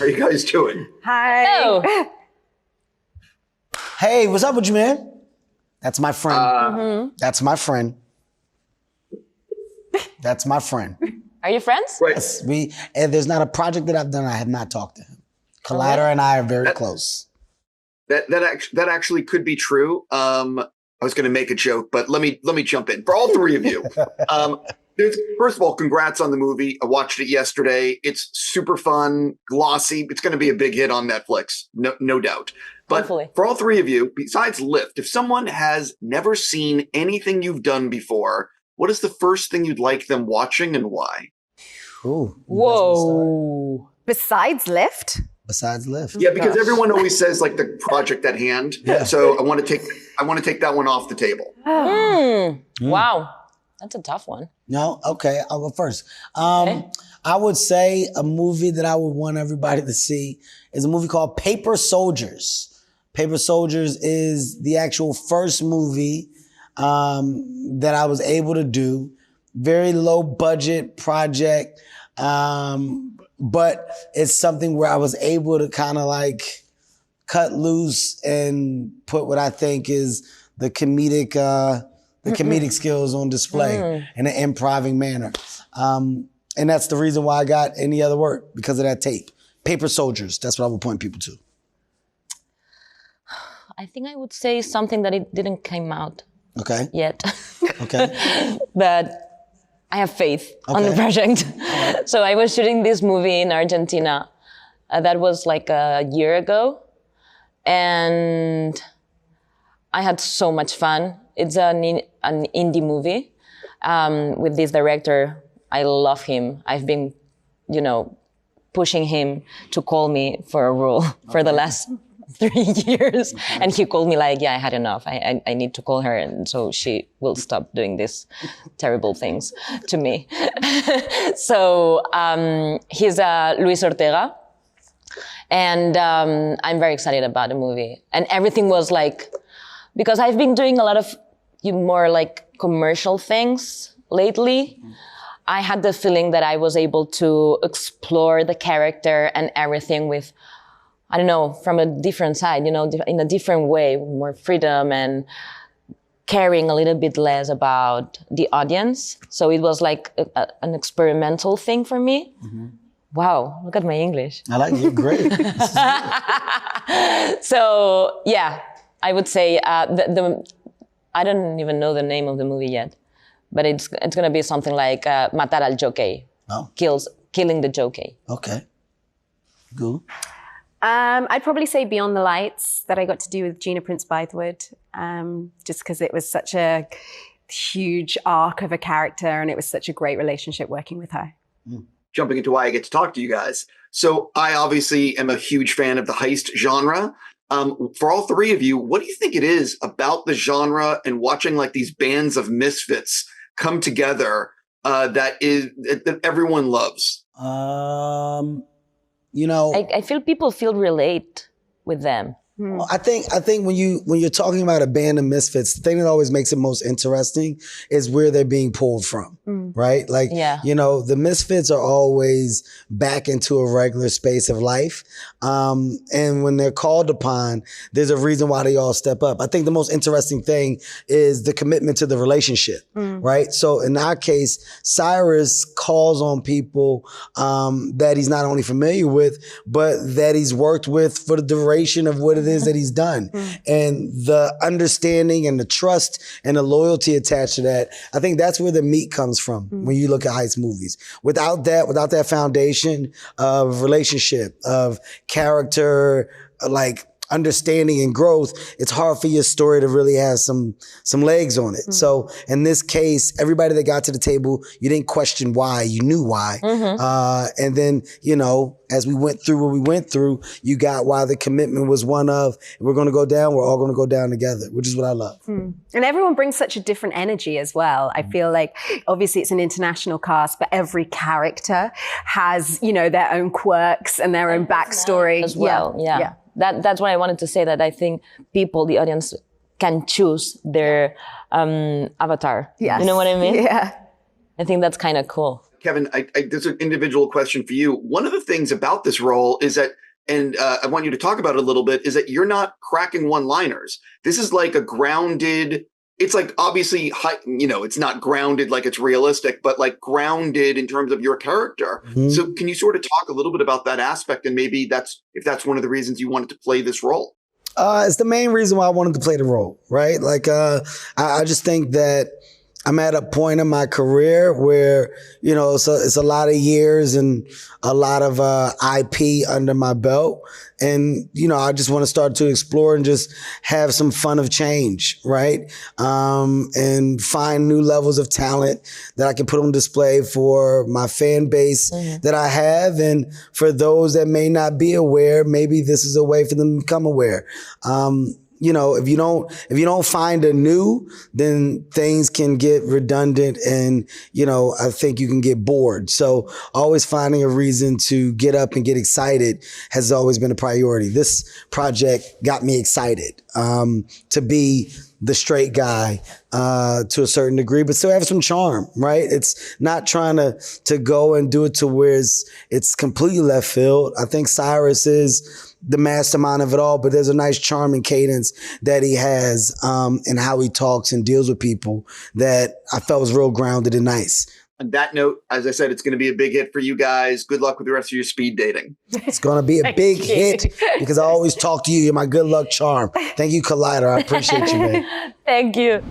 How you guys doing? Hi. Hello. Hey, what's up with you, man? That's my friend. That's my friend. That's my friend. Are you friends? Right. Yes, and there's not a project that I've done I have not talked to him. Collider and I are very close. That actually could be true. I was going to make a joke, but let me jump in for all three of you. First of all, congrats on the movie. I watched it yesterday. It's super fun, glossy. It's going to be a big hit on Netflix, no doubt. But Hopefully. For all three of you, besides Lift, if someone has never seen anything you've done before, what is the first thing you'd like them watching and why? Ooh. Whoa. Besides Lift? Besides Lift. Yeah, because everyone always says like the project at hand. Yeah. So I want to take that one off the table. Wow. That's a tough one. No? Okay, I'll go first. Okay. I would say a movie that I would want everybody to see is a movie called Paper Soldiers. Paper Soldiers is the actual first movie that I was able to do. Very low budget project, but it's something where I was able to kind of like cut loose and put what I think is the comedic skills on display in an improving manner. And that's the reason why I got any other work, because of that tape. Paper Soldiers, that's what I would point people to. I think I would say something that it didn't come out Okay. yet. Okay. But I have faith on the project. So I was shooting this movie in Argentina. That was like a year ago. And I had so much fun. It's an indie movie with this director. I love him. I've been, pushing him to call me for a role for the last 3 years. And he called me like, I had enough. I need to call her. And so she will stop doing these terrible things to me. So he's Luis Ortega. And I'm very excited about the movie. And everything was like, because I've been doing a lot of more like commercial things lately. I had the feeling that I was able to explore the character and everything with, I don't know, from a different side, in a different way, with more freedom and caring a little bit less about the audience. So it was like an experimental thing for me. Mm-hmm. Wow, look at my English. I like it. You're great. So, yeah, I would say I don't even know the name of the movie yet, but it's going to be something like Matar al Jockey. Oh. Killing the jockey. Okay. Good. I'd probably say Beyond the Lights, that I got to do with Gina Prince Bythewood, just because it was such a huge arc of a character and it was such a great relationship working with her. Jumping into why I get to talk to you guys. So I obviously am a huge fan of the heist genre. For all three of you, what do you think it is about the genre and watching like these bands of misfits come together that everyone loves? I feel people relate with them. Well, I think when you're talking about a band of misfits, the thing that always makes it most interesting is where they're being pulled from, right? Like, the misfits are always back into a regular space of life. And when they're called upon, there's a reason why they all step up. I think the most interesting thing is the commitment to the relationship, right? So in our case, Cyrus calls on people that he's not only familiar with, but that he's worked with for the duration of what it is that he's done. And the understanding and the trust and the loyalty attached to that, I think that's where the meat comes from when you look at heist movies. Without that foundation of relationship, of character, like understanding and growth, it's hard for your story to really have some legs on it. So in this case, everybody that got to the table, you didn't question why, you knew why. And then, as we went through what we went through, you got why the commitment was one of, we're going to go down, we're all going to go down together, which is what I love. And everyone brings such a different energy as well. I feel like, obviously it's an international cast, but every character has, their own quirks and their own backstory. As well, yeah. That's what I wanted to say, that I think people, the audience, can choose their avatar. Yes. You know what I mean? Yeah. I think that's kind of cool. Kevin, there's an individual question for you. One of the things about this role is that, and I want you to talk about it a little bit, is that you're not cracking one-liners. This is like a grounded, it's like obviously, it's not grounded like it's realistic, but like grounded in terms of your character. Mm-hmm. So can you sort of talk a little bit about that aspect, and maybe if that's one of the reasons you wanted to play this role? It's the main reason why I wanted to play the role, right? Like, I just think that I'm at a point in my career where, it's a lot of years and a lot of IP under my belt. And, I just want to start to explore and just have some fun of change, right? And find new levels of talent that I can put on display for my fan base that I have. And for those that may not be aware, maybe this is a way for them to become aware. If you don't find a new, then things can get redundant and, I think you can get bored. So always finding a reason to get up and get excited has always been a priority. This project got me excited, to be the straight guy, to a certain degree, but still have some charm, right? It's not trying to go and do it to where it's completely left field. I think Cyrus is the mastermind of it all, but there's a nice charm and cadence that he has, and how he talks and deals with people that I felt was real grounded and nice. On that note, as I said, it's going to be a big hit for you guys. Good luck with the rest of your speed dating. It's going to be a big hit because I always talk to you. You're my good luck charm. Thank you, Collider. I appreciate you, man. Thank you.